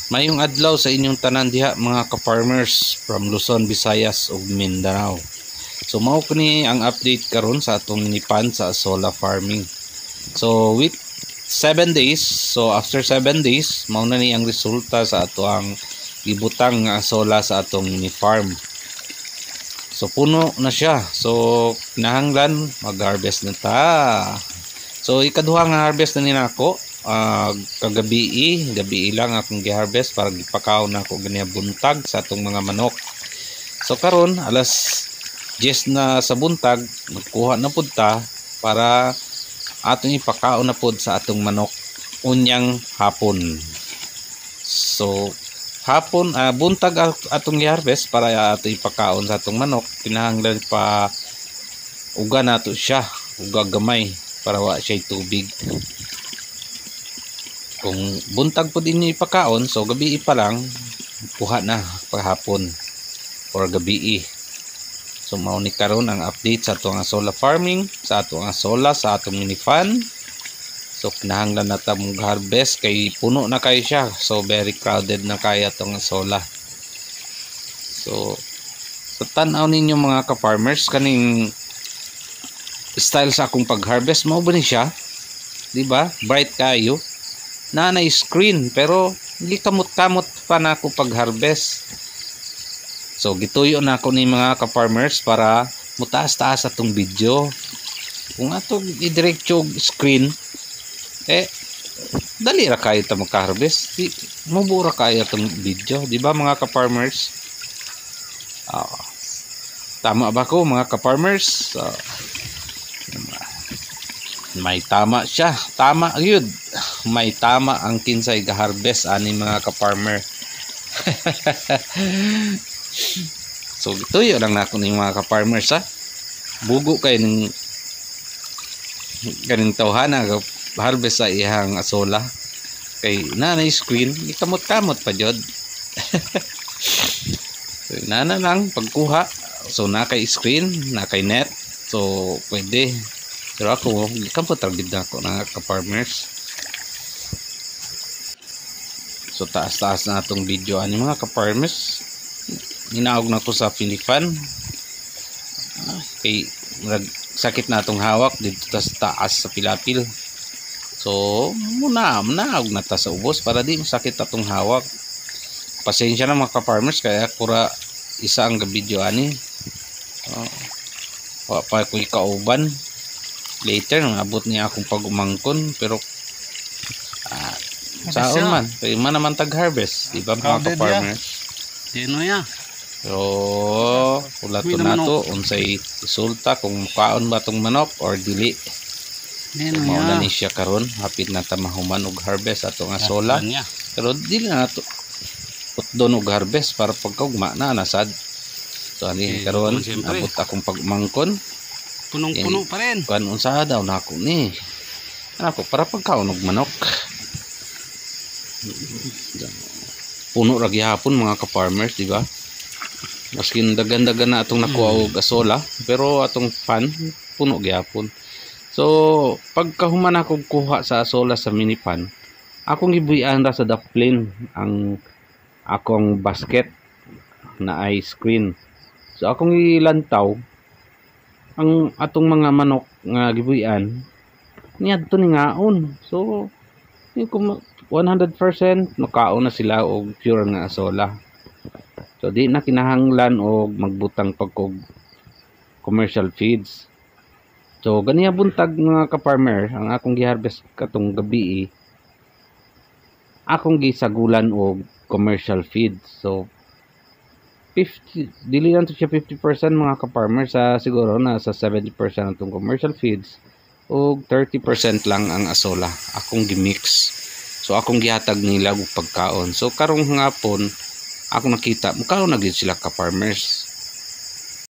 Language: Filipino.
Mayong adlaw sa inyong tanan diha mga ka-farmers from Luzon, Visayas ug Mindanao. So mao kini ang update karon sa atong nipan sa Azolla farming. So with 7 days, so after 7 days, mao na ni ang resulta sa ato ang gibutang nga Azolla sa atong mini farm. So puno na siya. So kinahanglan mag-harvest na ta. So ikaduha nga harvest na ni nako. Gabi lang akong gi-harvest para gipakaw na ako ganiya buntag sa atong mga manok. So karon alas 10 na sa buntag magkuha na pud ta para atong ipakaw na pud sa atong manok unyang hapon. So hapon buntag atong gi-harvest para atong ipakaon sa atong manok. Kinahanglan pa uga nato siya, uga gamay para wa siya tubig. Kung buntag po din ipakaon, so gabi pa lang kuha na paghapon or gabi. So mao ni karon ang update sa atong Azolla farming, sa atong Azolla, sa atong mini fan. So kinahanglan na ta mong harvest kay puno na kayo siya. So very crowded na kaya atong Azolla. So sa tan-aw ninyo mga ka-farmers kaning style sa akong pag-harvest, mao ba ni siya? Di ba? Bright kayo. Na screen pero hindi kamot-kamot pa na ako pag-harvest. So gituyo na ako ni mga ka-farmers para mutaas-taas atong video. Kung atong i-diretso screen dali ra kayo ta magka-harvest. Mubura kayo atong video, di ba mga ka-farmers? Tama ba ko mga ka-farmers? May tama siya, tama yun. May tama ang kinsay ga-harvest ani mga ka-farmer. So gituyo lang nako ning mga ka-farmers ha. Bugo kay ning kaning tawhana harvest sa ihang Azolla. Kay nanay screen, ikamot-kamot pa jud. So nana lang pagkuha. So na kay screen, na kay net. So pwede. Pero ako, kamputar gid ako na ka-farmers. So taas-taas na atong video ani mga ka-farmers. Hinaog na ko sa Filifan. Kay sakit na atong hawak dito sa taas sa pilapil. So manaog na ta sa ubos para di masakit atong hawak. Pasensya na mga ka-farmers kaya pura isa ang video ani. Wa pa ko ikauban. Later nang abot niya akong pag-umangkon pero saon man kay man naman tag-harvest, di ba mga ka-farmers? Dino ya. So ulat nato unsay resulta kung mukaon ba tong manok or dili. Dino Mao ya. na ni siya karon, hapit na ta mahuman og harvest atong Azolla. Pero dili na nato putdon og harvest para pagkaugma na nasad. So ani karon abot akong pag-umangkon. Punong-puno pa rin. Kuan unsa daw na ako ni. Ako para pagkaon og manok. Puno ra gihapon mga ka-farmers, di ba? Maskin dagan-dagan na atong nakuha og Azolla, pero atong pan puno gihapon. So, pagkahuman ako kuha sa Azolla sa mini pan, akong gibuyan ra sa daplin ang akong basket na ice cream. So akong ilantaw ang atong mga manok nga gibuyan niadto ni ngaon. So yung 100% nakaon na sila og pure nga Azolla. So di na kinahanglan og magbutang pagkog commercial feeds. So ganiya buntag mga ka-farmer ang akong gi-harvest katong gabi akong gisagulan og commercial feeds. So 50, dili lang to siya 50% mga ka-farmer, sa siguro na sa 70% atong commercial feeds o 30% lang ang Azolla akong gimix. So akong gihatag nila og pagkaon. So karong hapon ako nakita mukaon na gid sila ka-farmers.